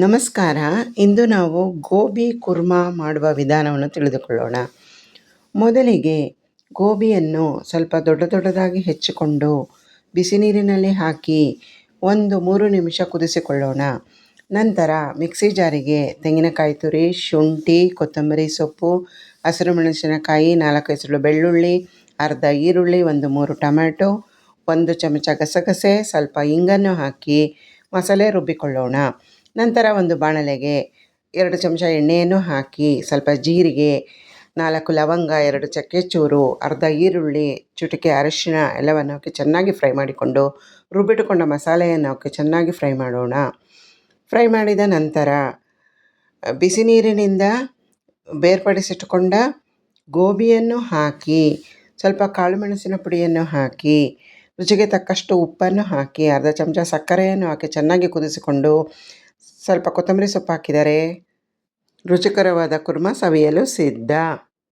ನಮಸ್ಕಾರ. ಇಂದು ನಾವು ಗೋಬಿ ಕುರ್ಮಾ ಮಾಡುವ ವಿಧಾನವನ್ನು ತಿಳಿದುಕೊಳ್ಳೋಣ. ಮೊದಲಿಗೆ ಗೋಬಿಯನ್ನು ಸ್ವಲ್ಪ ದೊಡ್ಡ ದೊಡ್ಡದಾಗಿ ಹೆಚ್ಚಿಕೊಂಡು ಬಿಸಿ ನೀರಿನಲ್ಲಿ ಹಾಕಿ 3 ನಿಮಿಷ ಕುದಿಸಿಕೊಳ್ಳೋಣ. ನಂತರ ಮಿಕ್ಸಿ ಜಾರಿಗೆ ತೆಂಗಿನಕಾಯಿ ತುರಿ, ಶುಂಠಿ, ಕೊತ್ತಂಬರಿ ಸೊಪ್ಪು, ಹಸಿರು ಮೆಣಸಿನಕಾಯಿ, 4 ಎಸಳು ಬೆಳ್ಳುಳ್ಳಿ, ಅರ್ಧ ಈರುಳ್ಳಿ, 3 ಟೊಮ್ಯಾಟೊ, 1 ಚಮಚ ಗಸಗಸೆ, ಸ್ವಲ್ಪ ಇಂಗನ್ನು ಹಾಕಿ ಮಸಾಲೆ ರುಬ್ಬಿಕೊಳ್ಳೋಣ. ನಂತರ ಒಂದು ಬಾಣಲೆಗೆ 2 ಚಮಚ ಎಣ್ಣೆಯನ್ನು ಹಾಕಿ ಸ್ವಲ್ಪ ಜೀರಿಗೆ, 4 ಲವಂಗ, 2 ಚಕ್ಕೆ ಚೂರು, ಅರ್ಧ ಈರುಳ್ಳಿ, ಚುಟಿಕೆ ಅರಿಶಿಣ ಎಲ್ಲವನ್ನು ಹಾಕಿ ಚೆನ್ನಾಗಿ ಫ್ರೈ ಮಾಡಿಕೊಂಡು ರುಬ್ಬಿಟ್ಟುಕೊಂಡ ಮಸಾಲೆಯನ್ನು ಹಾಕಿ ಚೆನ್ನಾಗಿ ಫ್ರೈ ಮಾಡೋಣ. ಫ್ರೈ ಮಾಡಿದ ನಂತರ ಬಿಸಿ ನೀರಿನಿಂದ ಬೇರ್ಪಡಿಸಿಟ್ಟುಕೊಂಡ ಗೋಬಿಯನ್ನು ಹಾಕಿ ಸ್ವಲ್ಪ ಕಾಳು ಮೆಣಸಿನ ಪುಡಿಯನ್ನು ಹಾಕಿ ರುಚಿಗೆ ತಕ್ಕಷ್ಟು ಉಪ್ಪನ್ನು ಹಾಕಿ ಅರ್ಧ ಚಮಚ ಸಕ್ಕರೆಯನ್ನು ಹಾಕಿ ಚೆನ್ನಾಗಿ ಕುದಿಸಿಕೊಂಡು ಸ್ವಲ್ಪ ಕೊತ್ತಂಬರಿ ಸೊಪ್ಪು ಹಾಕಿದರೆ ರುಚಿಕರವಾದ ಕುರ್ಮಾ ಸವಿಯಲು ಸಿದ್ಧ.